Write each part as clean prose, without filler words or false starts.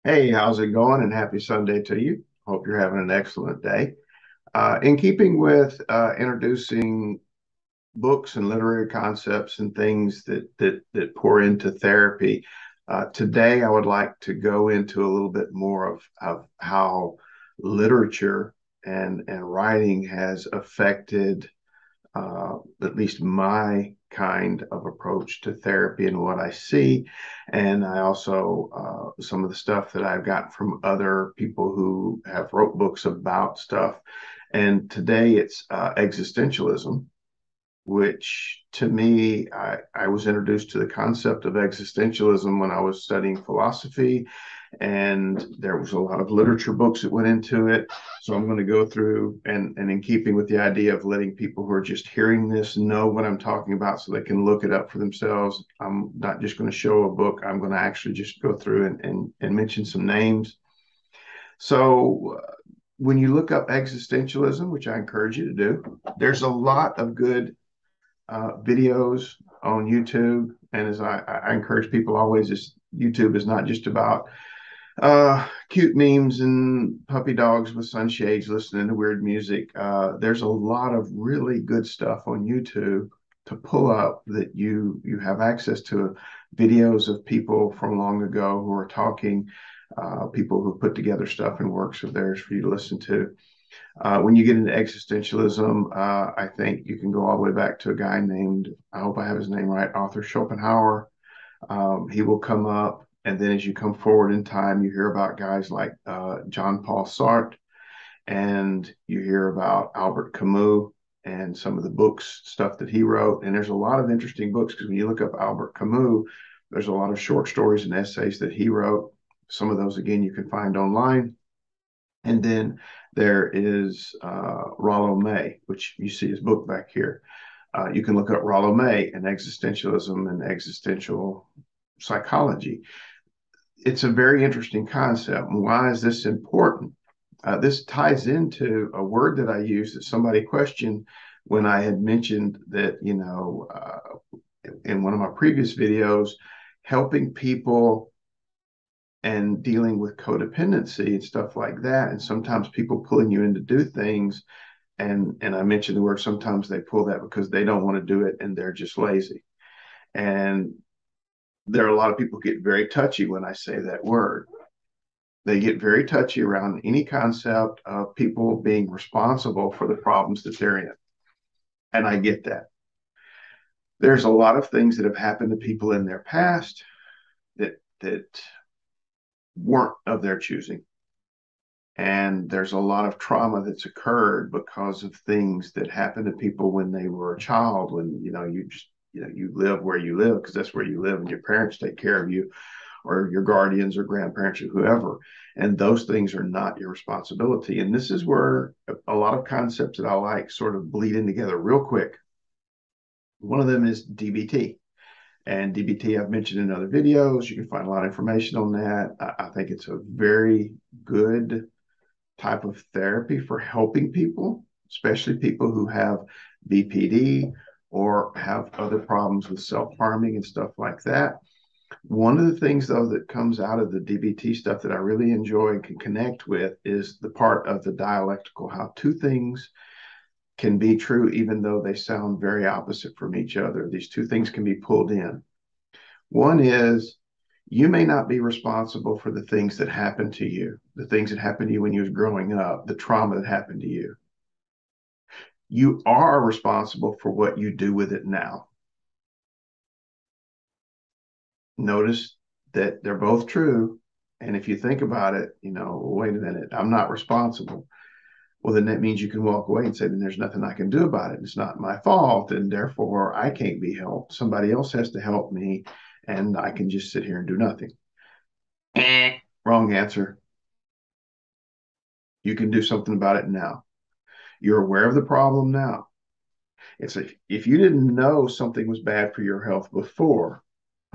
Hey, how's it going? And happy Sunday to you. Hope you're having an excellent day. In keeping with introducing books and literary concepts and things that pour into therapy, today I would like to go into a little bit more of how literature and writing has affected at least my kind of approach to therapy and what I see. And I also, some of the stuff that I've gotten from other people who have wrote books about stuff. And today it's existentialism, which to me, I was introduced to the concept of existentialism when I was studying philosophy, and there was a lot of literature books that went into it. So I'm going to go through and in keeping with the idea of letting people who are just hearing this know what I'm talking about so they can look it up for themselves. I'm not just going to show a book. I'm going to actually just go through and mention some names. So when you look up existentialism, which I encourage you to do, there's a lot of good videos on YouTube. And as I encourage people always, is YouTube is not just about cute memes and puppy dogs with sunshades listening to weird music. There's a lot of really good stuff on YouTube to pull up that you have access to videos of people from long ago who are talking, people who put together stuff in works of theirs for you to listen to. When you get into existentialism, I think you can go all the way back to a guy named, I hope I have his name right, Arthur Schopenhauer. He will come up. And then as you come forward in time, you hear about guys like John Paul Sartre, and you hear about Albert Camus and some of the books, stuff that he wrote. And there's a lot of interesting books because when you look up Albert Camus, there's a lot of short stories and essays that he wrote. Some of those, again, you can find online. And then there is Rollo May, which you see his book back here. You can look up Rollo May and existentialism and existential psychology. It's a very interesting concept. Why is this important? This ties into a word that I used that somebody questioned when I had mentioned that, in one of my previous videos, helping people and dealing with codependency and stuff like that. And sometimes people pulling you in to do things. And I mentioned the word sometimes they pull that because they don't want to do it and they're just lazy. And there are a lot of people who get very touchy when I say that word. They get very touchy around any concept of people being responsible for the problems that they're in. And I get that. There's a lot of things that have happened to people in their past that weren't of their choosing. And there's a lot of trauma that's occurred because of things that happened to people when they were a child, when you live where you live because that's where you live and your parents take care of you, or your guardians or grandparents or whoever. And those things are not your responsibility. And this is where a lot of concepts that I like sort of bleed in together real quick. One of them is DBT. And DBT, I've mentioned in other videos. You can find a lot of information on that. I think it's a very good type of therapy for helping people, especially people who have BPD or have other problems with self-harming and stuff like that. One of the things, though, that comes out of the DBT stuff that I really enjoy and can connect with is the part of the dialectical, how two things can be true even though they sound very opposite from each other. These two things can be pulled in. One is you may not be responsible for the things that happened to you, the things that happened to you when you was growing up, the trauma that happened to you. You are responsible for what you do with it now. Notice that they're both true. And if you think about it, wait a minute, I'm not responsible. Well, then that means you can walk away and say, then there's nothing I can do about it. It's not my fault. And therefore, I can't be helped. Somebody else has to help me. And I can just sit here and do nothing. Wrong answer. You can do something about it now. You're aware of the problem now. It's like if you didn't know something was bad for your health before,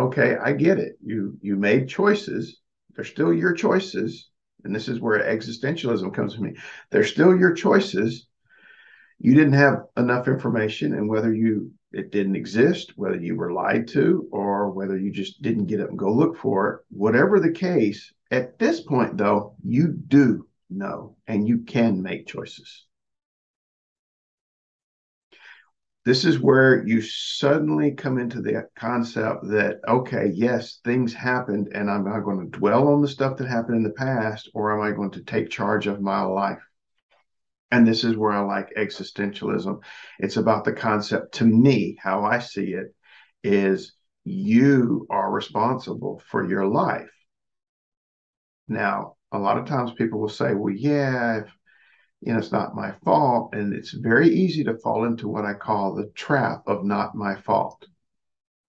okay, I get it. You made choices. They're still your choices. And this is where existentialism comes to me. They're still your choices. You didn't have enough information, and whether you it didn't exist, whether you were lied to, or whether you just didn't get up and go look for it. Whatever the case, at this point, though, you do know and you can make choices. This is where you suddenly come into the concept that, okay, yes, things happened, and am I going to dwell on the stuff that happened in the past, or am I going to take charge of my life? And this is where I like existentialism. It's about the concept, to me, how I see it, is you are responsible for your life. Now, a lot of times people will say, well, yeah, it's not my fault. And it's very easy to fall into what I call the trap of not my fault.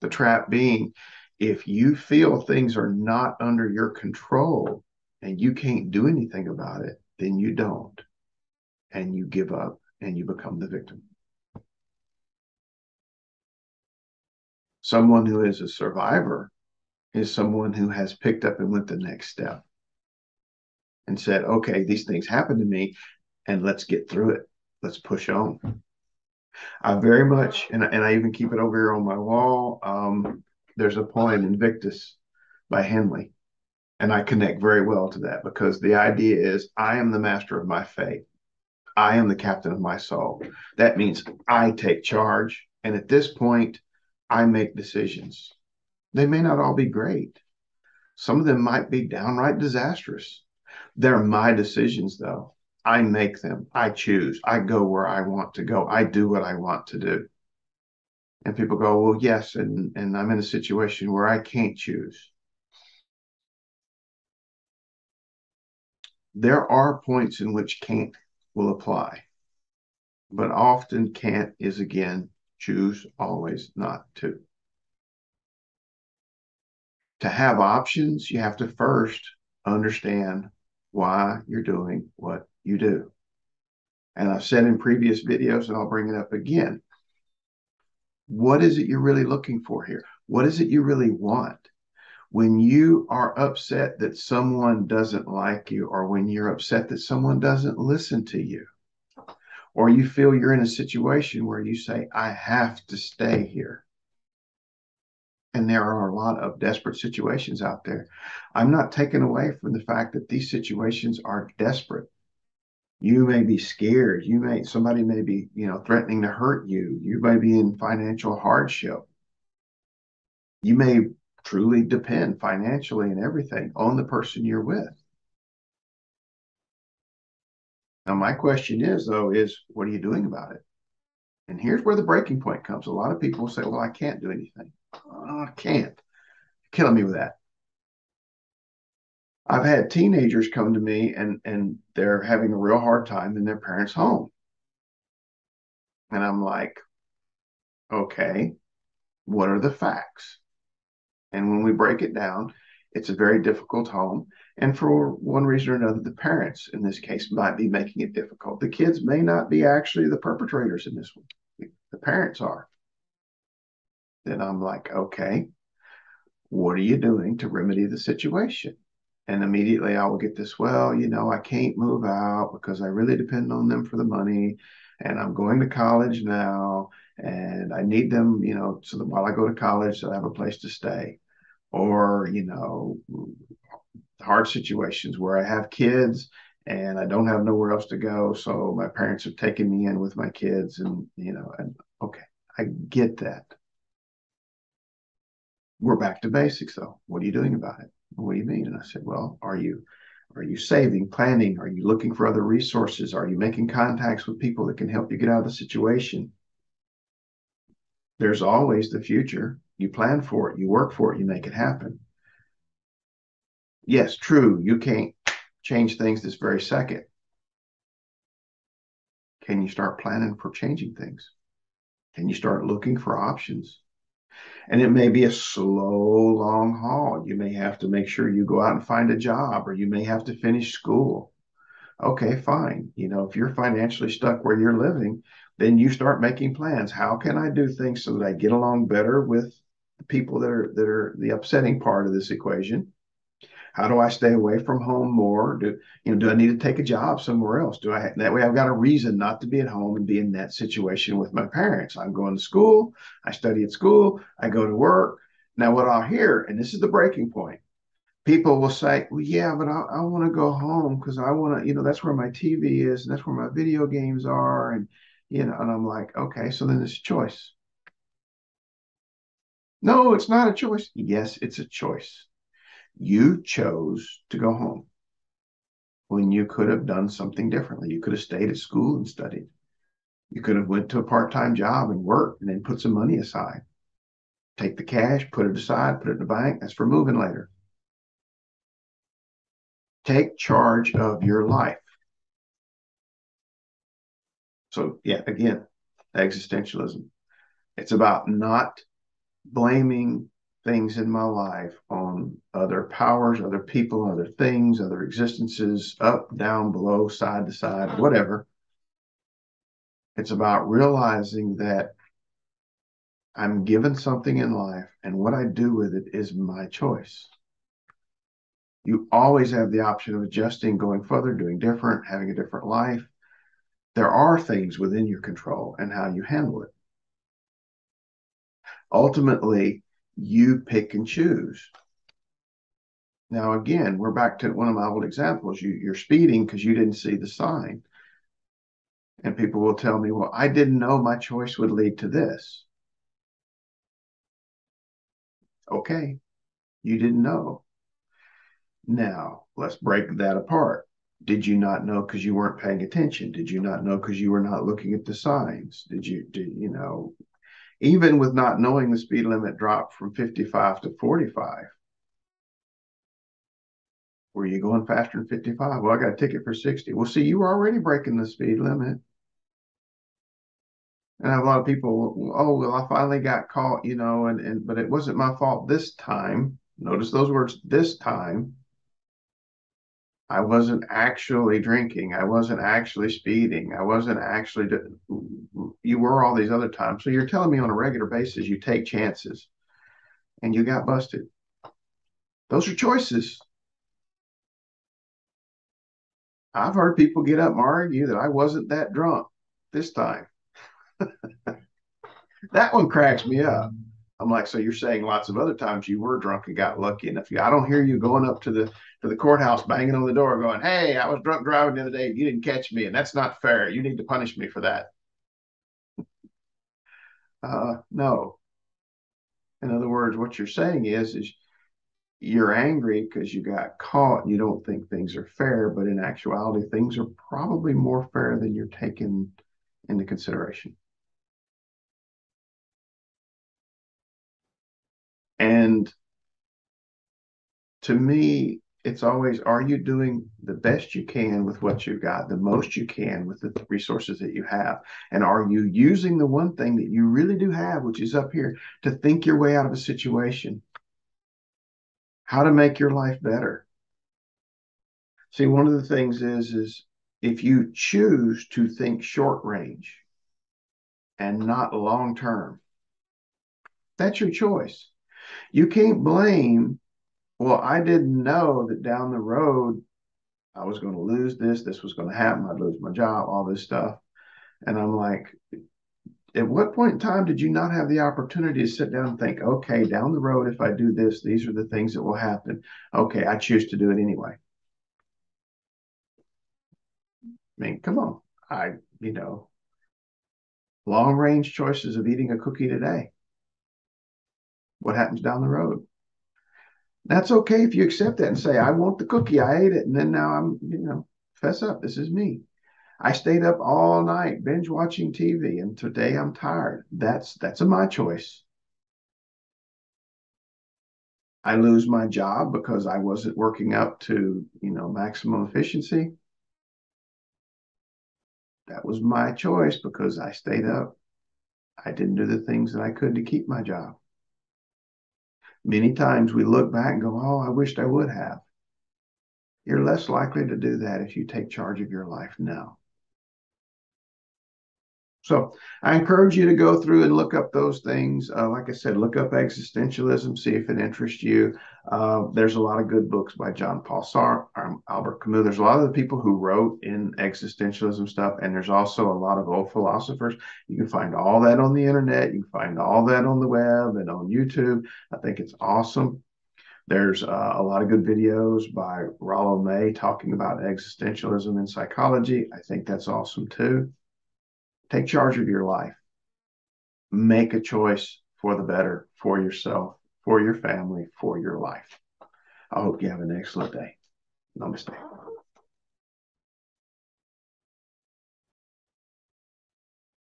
The trap being, if you feel things are not under your control and you can't do anything about it, then you don't. And you give up and you become the victim. Someone who is a survivor is someone who has picked up and went the next step and said, okay, these things happen to me and let's get through it. Let's push on. I very much, and I even keep it over here on my wall. There's a poem, Invictus by Henley. And I connect very well to that because the idea is I am the master of my fate. I am the captain of my soul. That means I take charge. And at this point, I make decisions. They may not all be great. Some of them might be downright disastrous. They're my decisions, though. I make them. I choose. I go where I want to go. I do what I want to do. And people go, well, yes, and I'm in a situation where I can't choose. There are points in which can't will apply, but often can't is, again, choose always not to. To have options, you have to first understand why you're doing what you do. And I've said in previous videos, and I'll bring it up again, what is it you're really looking for here? What is it you really want? When you are upset that someone doesn't like you, or when you're upset that someone doesn't listen to you, or you feel you're in a situation where you say, I have to stay here. And there are a lot of desperate situations out there. I'm not taken away from the fact that these situations are desperate. You may be scared. Somebody may be, threatening to hurt you. You may be in financial hardship. You may truly depend financially and everything on the person you're with. Now, my question is, though, what are you doing about it? And here's where the breaking point comes. A lot of people say, well, I can't do anything. Oh, I can't. You're killing me with that. I've had teenagers come to me and they're having a real hard time in their parents' home. And I'm like, okay, what are the facts? And when we break it down, it's a very difficult home. And for one reason or another, the parents in this case might be making it difficult. The kids may not be actually the perpetrators in this one. The parents are. Then I'm like, okay, what are you doing to remedy the situation? And immediately I will get this, well, I can't move out because I really depend on them for the money. And I'm going to college now and I need them, so that while I go to college, they'll have a place to stay. Or, hard situations where I have kids and I don't have nowhere else to go. So my parents have taken me in with my kids and, and okay, I get that. We're back to basics though. What are you doing about it? What do you mean? And I said, well, are you saving, planning? Are you looking for other resources? Are you making contacts with people that can help you get out of the situation? There's always the future. You plan for it, you work for it, you make it happen. Yes, true. You can't change things this very second. Can you start planning for changing things? Can you start looking for options? And it may be a slow, long haul. You may have to make sure you go out and find a job, or you may have to finish school. Okay, fine. If you're financially stuck where you're living, then you start making plans. How can I do things so that I get along better with the people that are the upsetting part of this equation? How do I stay away from home more? Do I need to take a job somewhere else? That way I've got a reason not to be at home and be in that situation with my parents. I'm going to school, I study at school, I go to work. Now, what I'll hear, and this is the breaking point, people will say, well, yeah, but I want to go home because I want to, that's where my TV is and that's where my video games are. And I'm like, okay, so then it's a choice. No, it's not a choice. Yes, it's a choice. You chose to go home when you could have done something differently. You could have stayed at school and studied. You could have went to a part-time job and worked and then put some money aside. Take the cash, put it aside, put it in the bank. That's for moving later. Take charge of your life. So yeah, again, existentialism. It's about not blaming things in my life on other powers, other people, other things, other existences, up, down, below, side to side, whatever. It's about realizing that I'm given something in life and what I do with it is my choice. You always have the option of adjusting, going further, doing different, having a different life. There are things within your control and how you handle it. Ultimately, you pick and choose. Now, again, we're back to one of my old examples. You're speeding because you didn't see the sign. And people will tell me, well, I didn't know my choice would lead to this. Okay, you didn't know. Now, let's break that apart. Did you not know because you weren't paying attention? Did you not know because you were not looking at the signs? Even with not knowing the speed limit dropped from 55 to 45, were you going faster than 55? Well, I got a ticket for 60. Well, see, you were already breaking the speed limit. And I have a lot of people, oh, well, I finally got caught, but it wasn't my fault this time. Notice those words, this time. I wasn't actually drinking. I wasn't actually speeding. I wasn't actually, you were all these other times. So you're telling me on a regular basis, you take chances and you got busted. Those are choices. I've heard people get up and argue that I wasn't that drunk this time. That one cracks me up. I'm like, so you're saying lots of other times you were drunk and got lucky enough. I don't hear you going up to the courthouse, banging on the door, going, "Hey, I was drunk driving the other day. You didn't catch me, and that's not fair. You need to punish me for that." No. In other words, what you're saying is you're angry because you got caught. And you don't think things are fair, but in actuality, things are probably more fair than you're taking into consideration. And to me, it's always, are you doing the best you can with what you've got, the most you can with the resources that you have? And are you using the one thing that you really do have, which is up here, to think your way out of a situation? How to make your life better? See, one of the things is if you choose to think short range and not long term, that's your choice. You can't blame, well, I didn't know that down the road I was going to lose this. This was going to happen. I'd lose my job, all this stuff. And I'm like, at what point in time did you not have the opportunity to sit down and think, okay, down the road, if I do this, these are the things that will happen. Okay, I choose to do it anyway. I mean, come on. Long range choices of eating a cookie today. What happens down the road? That's okay if you accept that and say, I want the cookie. I ate it. And then now fess up. This is me. I stayed up all night binge watching TV, and today I'm tired. That's my choice. I lose my job because I wasn't working up to, maximum efficiency. That was my choice because I stayed up. I didn't do the things that I could to keep my job. Many times we look back and go, oh, I wished I would have. You're less likely to do that if you take charge of your life now. So I encourage you to go through and look up those things. Like I said, look up existentialism, see if it interests you. There's a lot of good books by John Paul Sartre, Albert Camus. There's a lot of the people who wrote in existentialism stuff, and there's also a lot of old philosophers. You can find all that on the internet. You can find all that on the web and on YouTube. I think it's awesome. There's a lot of good videos by Rollo May talking about existentialism in psychology. I think that's awesome too. Take charge of your life. Make a choice for the better, for yourself, for your family, for your life. I hope you have an excellent day. Namaste.